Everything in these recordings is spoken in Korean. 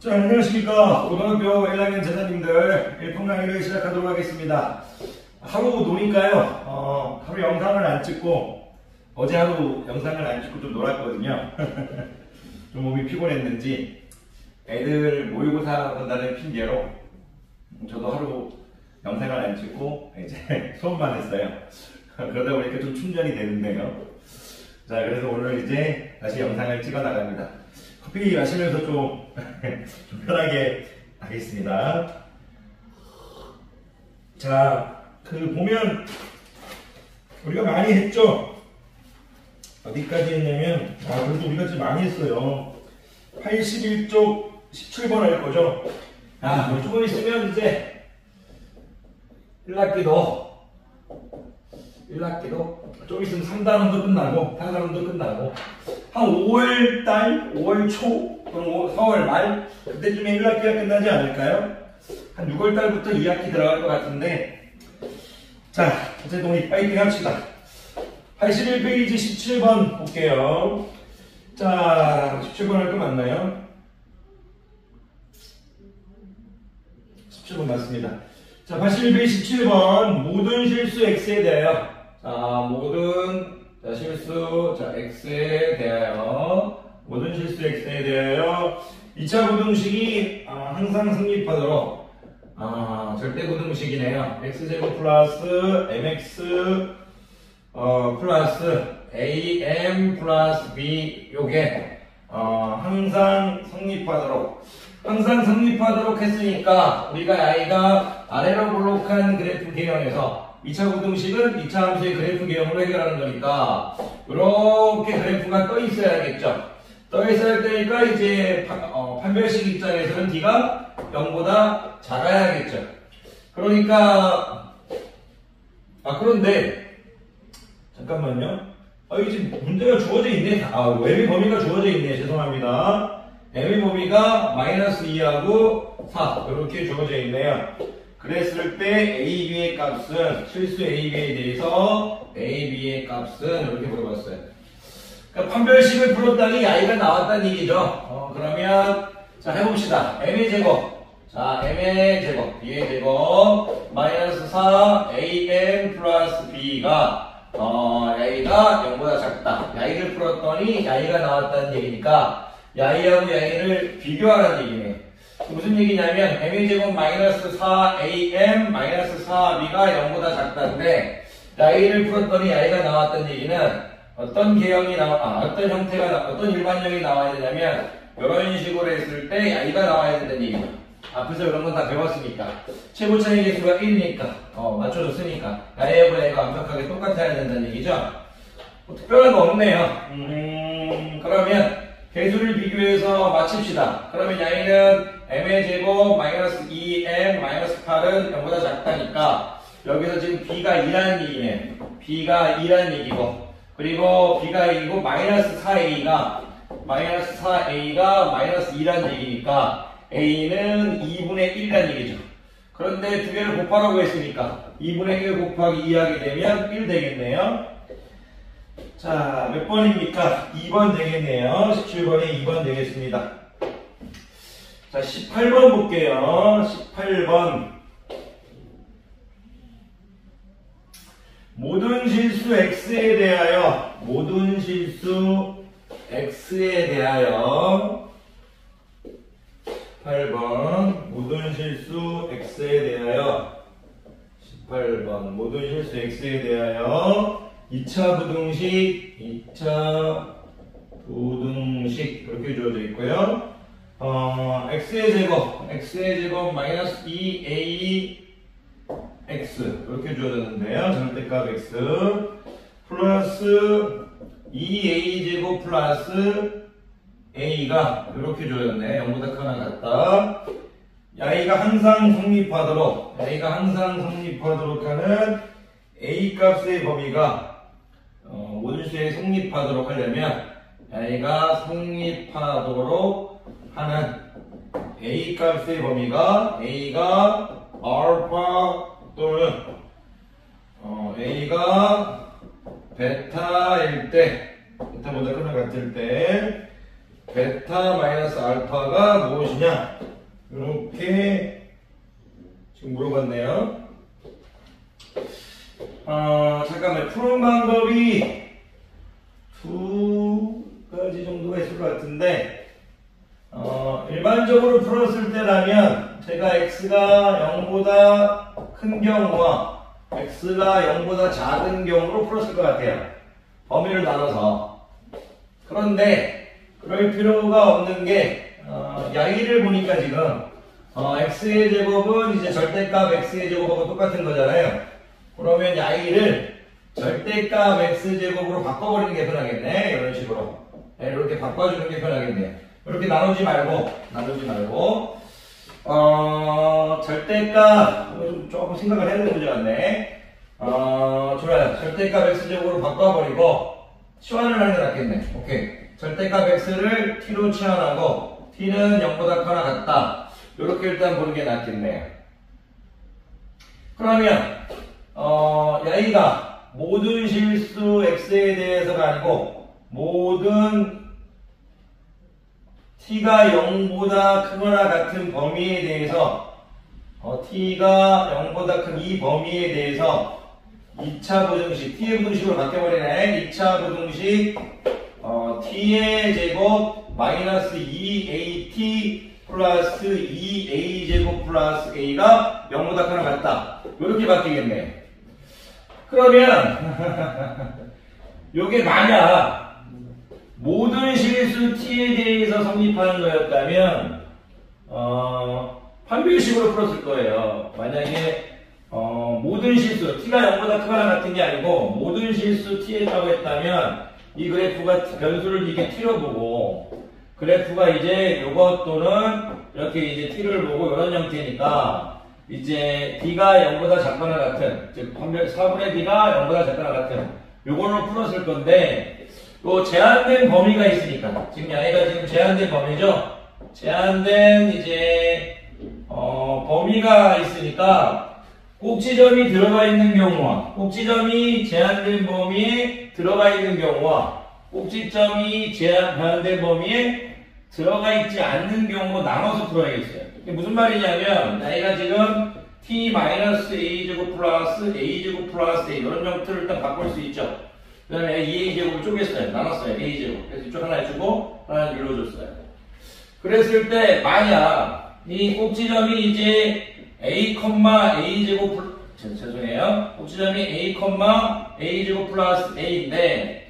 자, 안녕하십니까. 고등학교 1학년 제자님들 1분 강의를 시작하도록 하겠습니다. 하루 노니까요. 하루 영상을 안 찍고, 어제 하루 영상을 안 찍고 좀 놀았거든요. 좀 몸이 피곤했는지, 애들 모의고사 본다는 핑계로, 저도 하루 영상을 안 찍고, 이제 수업만 했어요. 그러다 보니까 좀 충전이 되는데요. 자, 그래서 오늘 이제 다시 영상을 찍어 나갑니다. 커피 마시면서 좀 편하게 하겠습니다. 자, 보면 우리가 많이 했죠? 어디까지 했냐면, 그래도 우리가 지금 많이 했어요. 81쪽 17번 할 거죠? 뭐 조금 있으면 이제 1학기도 좀 있으면 3단원도 끝나고 4단원도 끝나고 한 5월달, 5월 초 또는 4월 말 그때쯤에 1학기가 끝나지 않을까요? 한 6월달부터 2학기 들어갈 것 같은데, 자, 어쨌든 우리 파이팅 합시다. 81페이지 17번 볼게요. 자, 17번 할 거 맞나요? 17번 맞습니다. 자, 81페이지 17번 모든 실수 x에 대하여, 실수, x에 대하여, 모든 실수 x에 대하여 2차 부등식이 항상 성립하도록, 절대 부등식이네요. x제곱 플러스 mx 플러스 am 플러스 b, 요게 항상 성립하도록 했으니까 우리가 y가 아래로 볼록한 그래프 개형에서 2차 부등식은 2차 함수의 그래프 개형으로 해결하는 거니까 이렇게 그래프가 떠 있어야겠죠. 떠 있어야 되니까 이제 판별식 입장에서는 d가 0보다 작아야겠죠. 그러니까 그런데 잠깐만요. 이제 문제가 주어져 있네. m의 범위가 주어져 있네. 죄송합니다. m의 범위가 마이너스 2하고 4 이렇게 주어져 있네요. 그랬을 때 a, b의 값은, 실수 a, b에 대해서 a, b의 값은 이렇게 물어봤어요. 그러니까 판별식을 풀었더니 y가 나왔다는 얘기죠. 그러면 자, 해봅시다. m의 제곱, 자, m의 제곱, b의 제곱 마이너스 4 am 플러스 b가 y가 0보다 작다. y를 풀었더니 y가 나왔다는 얘기니까 y하고 y를 비교하라는 얘기네. 무슨 얘기냐면 m의 제곱 마이너스 4am 마이너스 4b가 0보다 작다는데 y를 풀었더니 y가 나왔다는 얘기는 어떤 개형이 어떤 형태가, 어떤 일반형이 나와야 되냐면 이런 식으로 했을 때 y가 나와야 된다는 얘기죠. 앞에서 이런 건 다 배웠으니까. 최고 차이 계수가 1이니까 맞춰줬으니까 y하고 y가 완벽하게 똑같아야 된다는 얘기죠. 특별한 거 없네요. 그러면 개수를 비교해서 맞춥시다. 그러면 y는 m의 제곱 마이너스 2m 마이너스 8은 0보다 작다니까 여기서 지금 b가 2라는 얘기네. b가 2라는 얘기고, 그리고 b가 2고 마이너스 4a가 마이너스 2라는 얘기니까 a는 2분의 1이라는 얘기죠. 그런데 두 개를 곱하라고 했으니까 2분의 1 곱하기 2 하게 되면 1 되겠네요. 자, 몇 번입니까? 2번 되겠네요. 17번에 2번 되겠습니다. 자, 18번 볼게요. 18번. 모든 실수 x에 대하여, 18번, 모든 실수 x에 대하여, 18번, 모든 실수 x에 대하여 2차 부등식 이렇게 주어져 있고요. x의 제곱 마이너스 2ax 이렇게 주어졌는데요. 절대값 x 플러스 2a 제곱 플러스 a가 이렇게 주어졌네. 0보다 크거나 같다. y가 항상 성립하도록 하는 a 값의 범위가 모든 수에 성립하도록 하려면 y가 성립하도록 하는 a 값의 범위가 a가 알파 또는 a가 베타일 때, 베타보다 크거나 같을 때 베타 마이너스 알파가 무엇이냐? 이렇게 지금 물어봤네요. 잠깐만, 푸는 방법이 두 가지 정도가 있을 것 같은데, 일반적으로 풀었을 때라면 제가 x가 0보다 큰 경우와 x가 0보다 작은 경우로 풀었을 것 같아요. 범위를 나눠서. 그런데 그럴 필요가 없는 게 야이를 보니까 지금 x의 제곱은 이제 절대값 x의 제곱하고 똑같은 거잖아요. 그러면 야이를 절대값 x제곱으로 바꿔버리는 게 편하겠네. 이런 식으로. 네, 이렇게 바꿔주는 게 편하겠네. 이렇게 나누지 말고 절대값 조금 생각을 해야 되는 문제 같네. 좋아요. 절대값 x제곱으로 바꿔버리고 치환을 하는 게 낫겠네. 오케이. 절대값 x를 t로 치환하고 t는 0보다 크거나 같다. 이렇게 일단 보는 게 낫겠네요. 그러면 야이가 모든 실수 x에 대해서가 아니고 모든 t가 0보다 크거나 같은 범위에 대해서 t가 0보다 큰 이 범위에 대해서 2차 부등식, t의 부등식으로 바뀌어버리네. 2차 부등식 t의 제곱 마이너스 2at 플러스 2a 제곱 플러스 a가 0보다 크거나 같다. 이렇게 바뀌겠네. 그러면 요게 만약 모든 실수 t에 대해서 성립하는 거였다면 판별식으로 풀었을 거예요. 만약에 모든 실수 t가 0보다 크거나 같은 게 아니고 모든 실수 t에 있다고 했다면 이 그래프가 변수를 이게 t로 보고 그래프가 이제 요것 또는 이렇게 이제 t를 보고 이런 형태니까 이제 d가 0보다 작거나 같은 즉 4분의 d가 0보다 작거나 같은 요걸로 풀었을 건데 또 제한된 범위가 있으니까 지금 야이가 지금 제한된 범위죠. 제한된 이제 범위가 있으니까 꼭지점이 들어가 있는 경우와 꼭지점이 제한된 범위에 들어가 있는 경우와 꼭지점이 제한된 범위에 들어가 있지 않는 경우 나눠서 풀어야겠어요. 이게 무슨 말이냐면 야이가 지금 t-a제곱 플러스 a제곱 플러스 a 이런 형태를 일단 바꿀 수 있죠. 그 다음에 2a제곱을 쪼갰어요. 나눴어요. a제곱. 그래서 이쪽 하나 해주고 하나 눌러줬어요. 그랬을 때 만약 이 꼭지점이 이제 a,a제곱 죄송해요. 꼭지점이 a,a제곱 플러스 a인데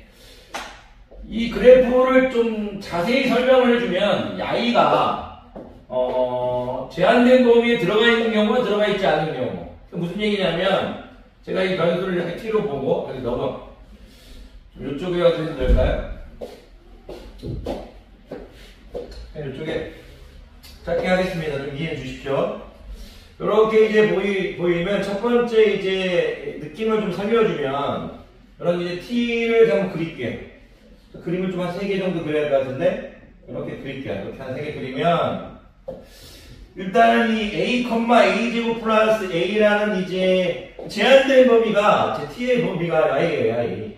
이 그래프를 좀 자세히 설명을 해주면 야이가 제한된 범위에 들어가 있는 경우와 들어가 있지 않은 경우 무슨 얘기냐면 제가 이 변수를 이렇게 t로 보고 여기 넘어 이쪽에 가서 해도 될까요? 이쪽에 짧게 하겠습니다. 좀 이해해 주십시오. 이렇게 이제 보이면 첫 번째 이제 느낌을 좀 살려주면 이런 이제 t를 한번 그릴게요. 그림을 좀 한 3개 정도 그려야 할 것 같은데 이렇게 그릴게요. 이렇게 한 3개 그리면 일단 이 a,a제곱 플러스 a라는 이제 제한된 범위가 제 t의 범위가 y예요. y.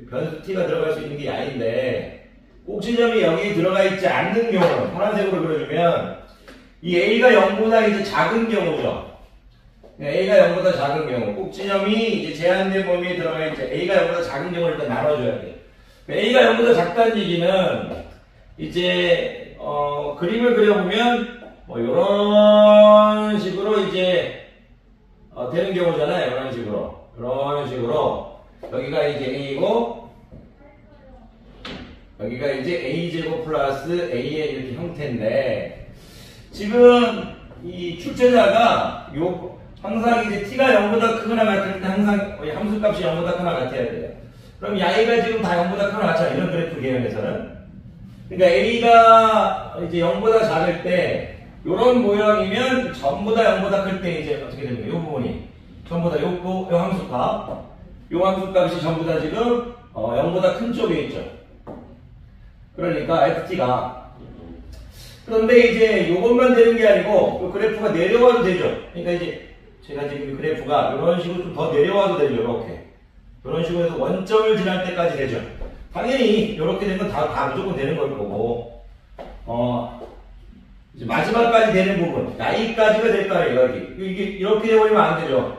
변수 t가 들어갈 수 있는 게 y인데 꼭지점이 여기에 들어가 있지 않는 경우 파란색으로 그려주면 이 a가 0보다 이제 작은 경우죠. a가 0보다 작은 경우 꼭지점이 이제 제한된 범위에 들어가 있지 a가 0보다 작은 경우를 일단 나눠줘야 돼요. a가 0보다 작다는 얘기는 이제 그림을 그려보면 뭐 이런 식으로 이제 되는 경우잖아요. 이런 식으로 여기가 이제 a고 여기가 이제 a제곱 플러스 a의 이렇게 형태인데 지금 이 출제자가 항상 이제 t가 0보다 크거나 같을 때 항상 함수값이 0보다 크거나 같아야 돼요. 그럼 야이가 지금 다 0보다 크거나 같잖아. 이런 그래프 개념에서는. 그러니까 a가 이제 0보다 작을 때 이런 모양이면 전부 다 0보다 클 때 이제 어떻게 됩니까? 이 부분이 전부 다 요 함수값이 전부 다 지금 0보다 큰 쪽에 있죠. 그러니까 ft가 그런데 이제 이것만 되는 게 아니고 그래프가 내려와도 되죠. 그러니까 이제 제가 지금 그래프가 이런 식으로 좀 더 내려와도 되죠. 이렇게 이런 식으로 해서 원점을 지날 때까지 되죠. 당연히 이렇게 되면 다 무조건 되는 걸 거고 이제 마지막까지 되는 부분, 야이까지가 될 거예요, 여기. 이게 이렇게 돼버리면 안 되죠.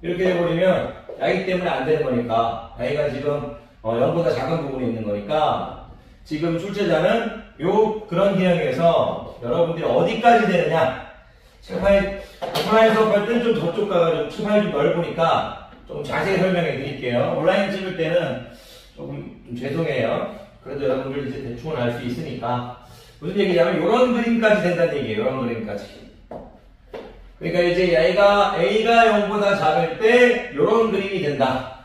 이렇게 돼버리면 야이 때문에 안 되는 거니까, 야이가 지금 0보다 작은 부분이 있는 거니까, 지금 출제자는 그런 기형에서 여러분들이 어디까지 되느냐, 칠판에 수업할 때는 좀 저쪽 가가지고 칠판이 좀 넓으니까 좀 자세히 설명해 드릴게요. 온라인 찍을 때는 조금 좀 죄송해요. 그래도 여러분들 이제 대충은 알 수 있으니까. 무슨 얘기냐면 이런 그림까지 된다는 얘기예요. 이런 그림까지. 그러니까 이제 A가 0보다 작을 때 이런 그림이 된다.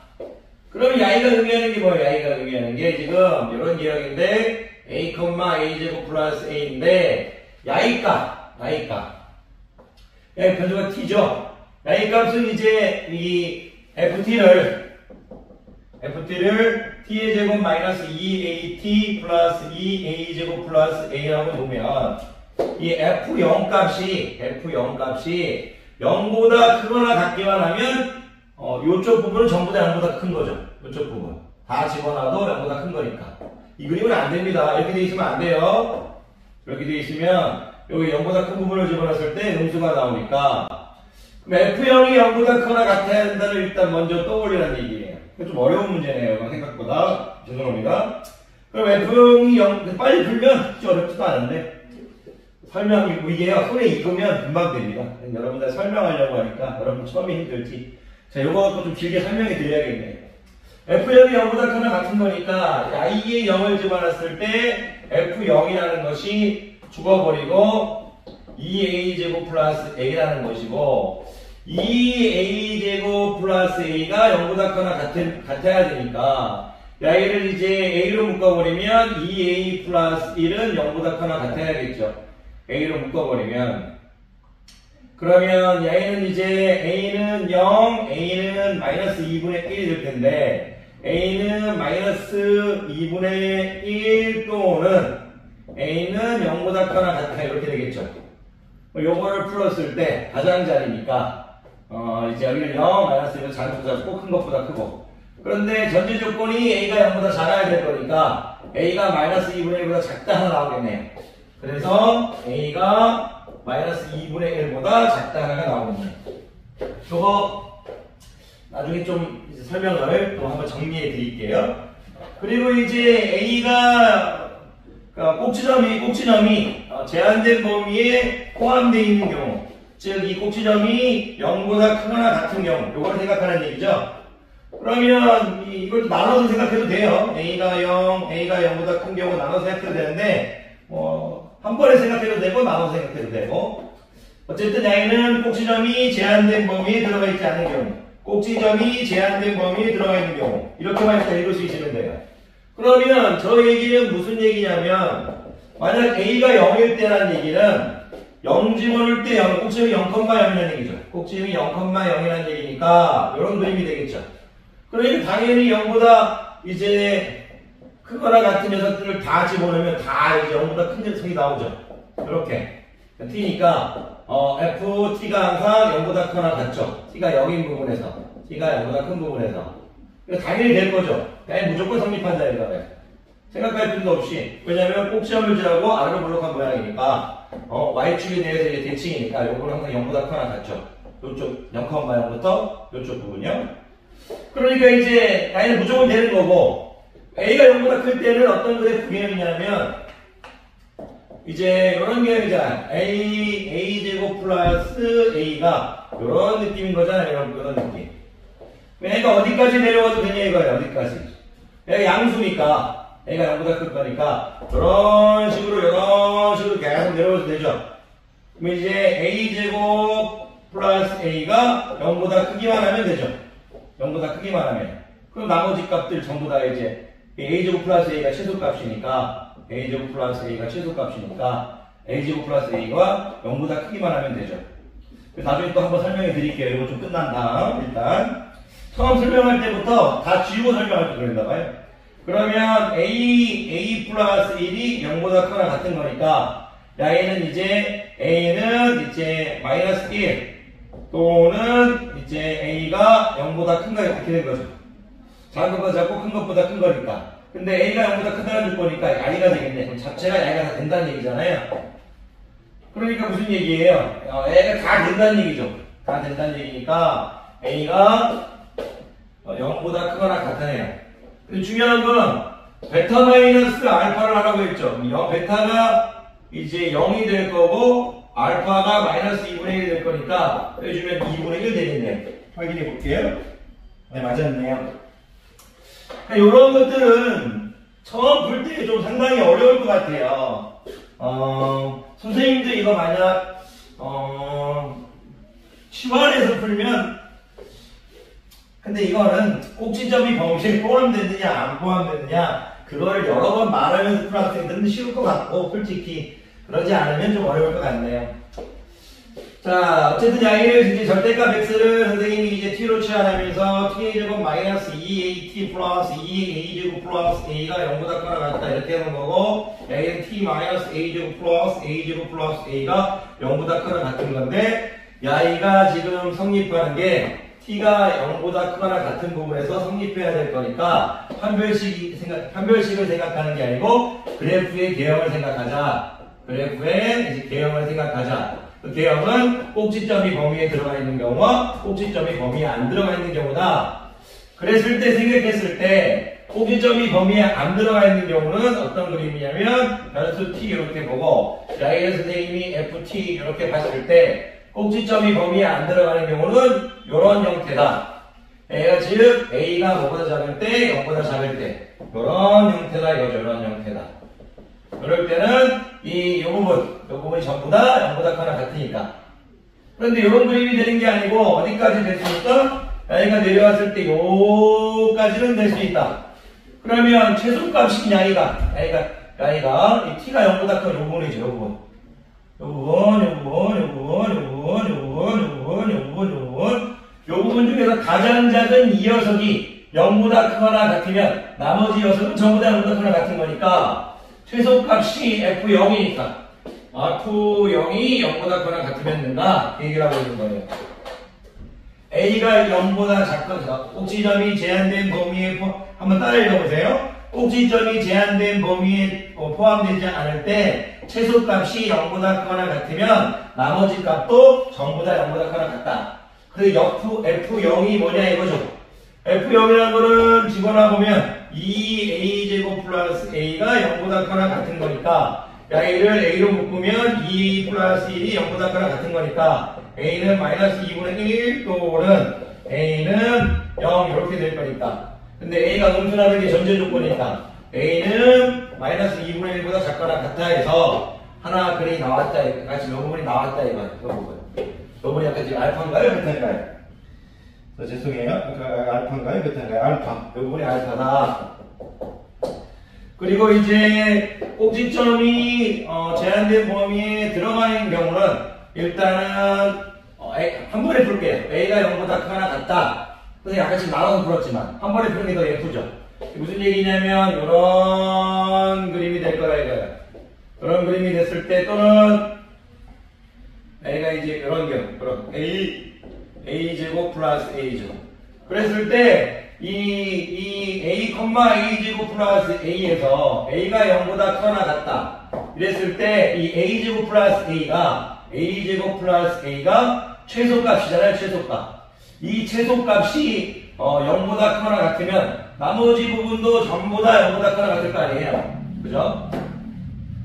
그러면 야이가 의미하는 게 뭐예요? 야이가 의미하는 게 지금 이런 기억인데 A, A제곱 플러스 A인데 야이 변수가 T죠? 야이 값은 이제 이 FT를 T의 제곱 마이너스 2AT 플러스 2A제곱 플러스 A라고 보면 이 F0 값이 0보다 크거나 같기만 하면 요쪽 부분은 전부 다 0보다 큰 거죠. 요쪽 부분. 다 집어넣어도 0보다 큰 거니까. 이 그림은 안 됩니다. 이렇게 돼 있으면 안 돼요. 이렇게 돼 있으면 여기 0보다 큰 부분을 집어넣었을 때 음수가 나오니까 그럼 F0이 0보다 크거나 같아야 한다를 일단 먼저 떠올리라는 얘기예요. 좀 어려운 문제네요. 생각보다. 죄송합니다. 그럼 F0이 0, 빨리 풀면 진짜 어렵지도 않은데 설명이 이게요. 손에 익으면 금방 됩니다. 여러분들 설명하려고 하니까 여러분 처음이 힘들지. 자, 요거 좀 길게 설명해 드려야겠네요. F0이 0보다 크거나 같은 거니까 I에 0을 집어넣었을 때 F0이라는 것이 죽어버리고 2A제곱 플러스 A라는 것이고 2A제곱 플러스 A가 0보다 크거나 같아야 되니까 야이를 이제 A로 묶어버리면 2A 플러스 1은 0보다 크거나 같아야겠죠. A로 묶어버리면 그러면 야이는 이제 A는 0, A는 마이너스 2분의 1이 될 텐데 A는 마이너스 2분의 1 또는 A는 0보다 크거나 같아 이렇게 되겠죠. 요거를 풀었을 때 가장자리니까 이제 여기는 0, 마이너스 1은 작은 것보다 작고 큰 것보다 크고 그런데 전제 조건이 A가 0보다 작아야 될 거니까 A가 마이너스 2분의 1보다 작다 하나 나오겠네요. 그래서 A가 마이너스 2분의 1보다 작다 하나가 나오겠네요. 요거 나중에 좀 이제 설명을 또 한번 정리해 드릴게요. 그리고 이제 A가 꼭지점이 제한된 범위에 포함되어 있는 경우, 즉 이 꼭지점이 0보다 크거나 같은 경우, 요걸 생각하는 얘기죠. 그러면 이걸 나눠서 생각해도 돼요. A가 0, A가 0보다 큰 경우 나눠서 생각해도 되는데 한 번에 생각해도 되고 나눠서 생각해도 되고 어쨌든 A는 꼭지점이 제한된 범위에 들어가 있지 않은 경우, 꼭지점이 제한된 범위에 들어가 있는 경우 이렇게만 일단 읽을 수 있으면 돼요. 그러면 저 얘기는 무슨 얘기냐면 만약 A가 0일 때라는 얘기는 0 집어넣을 때 꼭지점이 0,0이라는 얘기죠. 꼭지점이 0,0이라는 얘기니까 이런 그림이 되겠죠. 그러니까 당연히 0보다 이제 크거나 같은 녀석들을 다 집어넣으면 다 이제 0보다 큰 녀석이 나오죠. 이렇게 T니까 F, T가 항상 0보다 크거나 같죠. T가 0인 부분에서 T가 0보다 큰 부분에서 당연히 될 거죠. 그냥 무조건 성립한다 이거예요. 생각할 필요도 없이. 왜냐면 꼭지점을 지라고 아래로 블록한 모양이니까 Y축에 대해서 이제 대칭이니까 요거는 항상 0보다 크거나 같죠. 요쪽 0,0부터 요쪽 부분이요. 그러니까 이제 Y는 무조건 되는 거고 A가 0보다 클 때는 어떤 것의 부개념이냐면 이제 이런 개념이잖아. A제곱 플러스 A가 이런 느낌인 거잖아요. 이런 느낌. A가 어디까지 내려와도 되냐 이거예요. 어디까지. A가 양수니까 A가 0보다 클 거니까 이런 식으로 계속 내려와도 되죠. 그럼 이제 A제곱 플러스 A가 0보다 크기만 하면 되죠. 0보다 크기만 하면. 그럼 나머지 값들 전부 다 이제 A제곱 플러스 A가 최소값이니까 A제곱 플러스 A가 최소값이니까 A제곱 플러스 A가 0보다 크기만 하면 되죠. 나중에 또 한번 설명해 드릴게요. 이거 좀 끝난 다음 일단 처음 설명할 때부터 다 지우고 설명할 때 그랬나 봐요. 그러면 A 플러스 1이 0보다 크거나 같은 거니까 A는 이제 마이너스 1 또는 이제 A가 0보다 큰가 이렇게 된 거죠. 작은 것보다 작고 큰 것보다 큰 거니까 근데 A가 0보다 크다는 줄 거니까 I가 되겠네. 그럼 자체가 I가 다 된다는 얘기잖아요. 그러니까 무슨 얘기예요? A가 다 된다는 얘기죠. 다 된다는 얘기니까 A가 0보다 크거나 같아요. 근데 중요한 건 베타 마이너스 알파를 하라고 했죠. 베타가 이제 0이 될 거고 알파가 마이너스 2분의 1이 될 거니까 해주면 2분의 1 되겠네요. 확인해 볼게요. 네, 맞았네요. 이런 것들은 처음 볼 때 좀 상당히 어려울 것 같아요. 선생님들 이거 만약 치환해서 풀면 근데 이거는 꼭지점이 범위에 포함되느냐 안 포함되느냐 그걸 여러 번 말하면서 풀 학생들은 쉬울 것 같고 솔직히 그러지 않으면 좀 어려울 것 같네요. 자, 어쨌든 양의를 이제 절대값 x를 선생님이 이제 t로 치환하면서 t제곱 마이너스 2at 플러스 2a제곱 플러스 a가 0보다 크거나 같다 이렇게 하는 거고 양의는 t 마이너스 a제곱 플러스 a제곱 플러스 a가 0보다 크거나 같은 건데 야이가 지금 성립하는 게 t가 0보다 크거나 같은 부분에서 성립해야 될 거니까 판별식을 생각하는 게 아니고 그래프의 개형을 생각하자. 그래프의 이제 개형을 생각하자. 그 개형은 꼭지점이 범위에 들어가 있는 경우와 꼭지점이 범위에 안 들어가 있는 경우다. 그랬을 때 생각했을 때 꼭지점이 범위에 안 들어가 있는 경우는 어떤 그림이냐면 변수 t 이렇게 보고 야이의 선생님이 ft 이렇게 봤을 때 꼭지점이 범위에 안 들어가는 경우는 이런 형태다. A가 즉 A가 뭐보다 작을 때 0보다 작을 때 이런 형태다 이거죠. 이런 형태다. 그럴 때는 이 부분이 전부 다 0보다 크거나 같으니까. 그런데 이런 그림이 되는 게 아니고 어디까지 될 수 있다? A가 내려왔을 때 요까지는 될 수 있다. 그러면 최소값인 야이가 이 t가 0보다 큰 요 부분이죠. 요 부분. 요 부분 중에서 가장 작은 이 녀석이 0보다 크거나 같으면 나머지 녀석은 전부 다 0보다 크거나 같은 거니까 최소값이 F0이니까 F0이 0보다 크거나 같으면 된다. 그 얘기를 하고 있는 거예요. A가 0보다 작거나 꼭지점이 제한된 범위에 한번 따라 읽어보세요. 꼭지점이 제한된 범위에 포함되지 않을 때 최소값이 0보다 크거나 같으면 나머지 값도 전부 다 0보다 크거나 같다. 그래서 F0이 뭐냐 이거죠. F0이라는 거는 집어넣어보면 2a제곱 플러스 a가 0보다 크거나 같은 거니까 A를 A로 묶으면 2 플러스 1이 0보다 크거나 같은 거니까 A는 마이너스 2분의 1 또는 A는 0 이렇게 될 거니까 근데 A가 음수라는 게 전제 조건이니까 A는 마이너스 2분의 1보다 작거나 같다 해서 하나 글이 나왔다 같이 요 부분이 나왔다 이거예요. 요 부분. 요 부분이 약간 지금 알파인가요? 베타인가요? 죄송해요. 알파인가요? 베타인가요? 알파. 요 부분이 알파다. 그리고 이제 꼭지점이 제한된 범위에 들어가는 경우는 일단은 한 번에 풀게요. A가 0보다 크거나 같다. 선생님 아까 지금 나눠서 풀었지만 한 번에 푸는 게 더 예쁘죠. 무슨 얘기냐면 이런 그림이 될 거라 이거예요. 이런 그림이 됐을 때 또는 A가 이제 이런 경우 A 제곱 플러스 A죠. 그랬을 때 이 A, A 제곱 플러스 A에서 A가 0보다 크거나 같다. 이랬을 때 이 A 제곱 플러스 A가 최소값이잖아요. 최소값. 이 최소값이 0보다 크거나 같으면 나머지 부분도 전부 다 0보다 크거나 같을 거 아니에요. 그죠?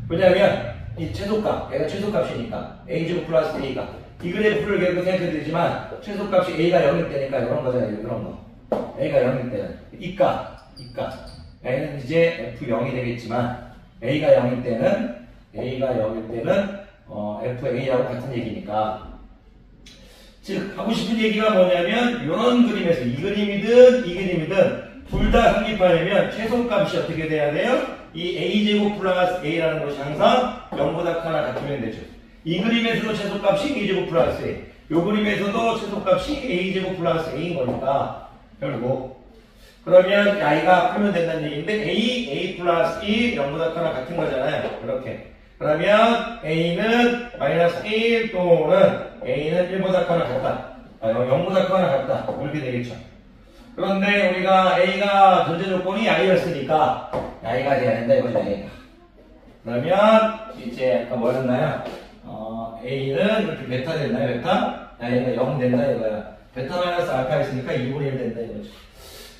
왜냐하면 이 최소값, 얘가 최소값이니까 A제곱 플러스 A가 이 그래프를 계속 생각해도 되지만 최소값이 A가 0일 때니까 이런 거잖아요. 이런 거. A가 0일 때는 이 값. A는 이제 F0이 되겠지만 A가 0일 때는 FA하고 같은 얘기니까 즉 하고 싶은 얘기가 뭐냐면 이런 그림에서 이 그림이든 둘 다 성립하려면 최소값이 어떻게 돼야 돼요? 이 A제곱 플러스 A라는 것이 항상 0보다 크거나 같으면 되죠. 이 그림에서도 최소값이 A제곱 플러스 A, 이 그림에서도 최소값이 A제곱 플러스 A인 거니까 결국 그러면 I가 풀면 된다는 얘기인데 A 플러스 E 0보다 크거나 같은 거잖아요. 그렇게 그러면 A는 마이너스 1 또는 A는 1보다 크거나 같다. 0보다 크거나 같다. 이렇게 되겠죠. 그런데 우리가 A가 전제 조건이 I였으니까 I가 돼야 된다 이거죠. A가. 그러면 이제 아까 뭐였나요? A는 이렇게 베타 됐나요? 베타? I가 0 된다 이거야. 베타 마이너스 알파 있으니까 2분의 1 된다 이거죠.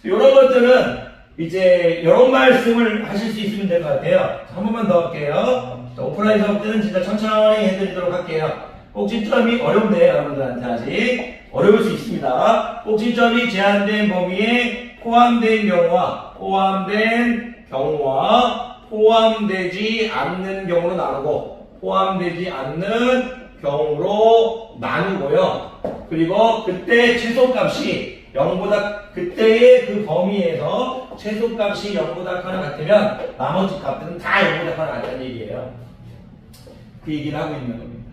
이런 것들은 이제 이런 말씀을 하실 수 있으면 될 것 같아요. 한 번만 더 할게요. 자, 오프라인 수업 때는 진짜 천천히 해드리도록 할게요. 꼭지점이 어려운데 여러분들한테 아직 어려울 수 있습니다. 꼭지점이 제한된 범위에 포함된 경우와 포함되지 않는 경우로 나누고 포함되지 않는 경우로 나누고요. 그리고 그때 최소값이 0보다 그때의 그 범위에서 최소값이 0보다 크거나 같으면 나머지 값들은 다 0보다 크거나 같다는 얘기예요. 그 얘기를 하고 있는 겁니다.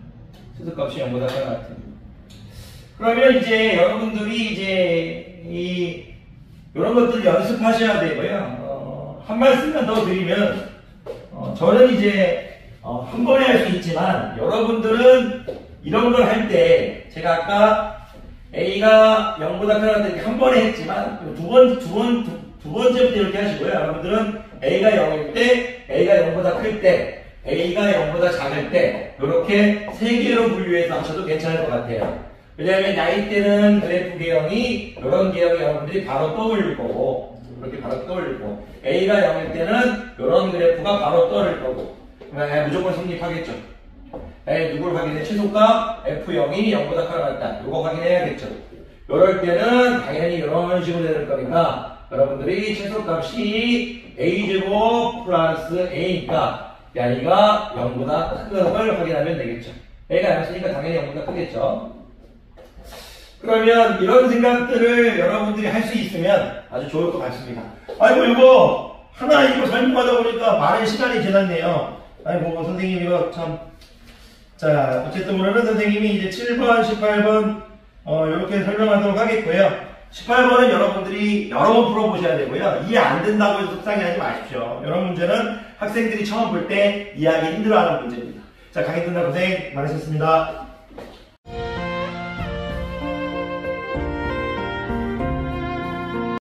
최소값이 0보다 크거나 같은. 그러면 이제 여러분들이 이제 이런 것들을 연습하셔야 되고요. 한 말씀만 더 드리면 저는 이제 한 번에 할 수 있지만 여러분들은 이런 걸 할 때 제가 아까 A가 0보다 크거나 같은 한 번에 했지만 두 번째부터 이렇게 하시고요. 여러분들은 A가 0일 때, A가 0보다 클 때, A가 0보다 작을 때 이렇게 세 개로 분류해서 하셔도 괜찮을 것 같아요. 왜냐하면 나이 때는 그래프 개형이 이런 개형이 여러분들이 바로 떠올릴 거고 이렇게 바로 떠올릴 거고 A가 0일 때는 이런 그래프가 바로 떠올릴 거고 무조건 성립하겠죠. 누굴 확인해? 최소값 F0이 0보다 크거나 같다. 이거 확인해야겠죠. 이럴 때는 당연히 이런 식으로 될 거니까 여러분들이 최소값이 A제곱 플러스 A니까 Y가 0보다 큰 걸 확인하면 되겠죠. A가 0이니까 당연히 0보다 크겠죠. 그러면 이런 생각들을 여러분들이 할 수 있으면 아주 좋을 것 같습니다. 아이고 이거 하나 이거 설명하다 보니까 많은 시간이 지났네요. 아이고 선생님 이거 참. 자 어쨌든 오늘은 선생님이 이제 7번, 18번 이렇게 설명하도록 하겠고요. 18번은 여러분들이 여러 번 풀어보셔야 되고요. 이해 안 된다고 해서 속상해하지 마십시오. 이런 문제는 학생들이 처음 볼 때 이해하기 힘들어하는 문제입니다. 자 강의 끝나고 고생 많으셨습니다.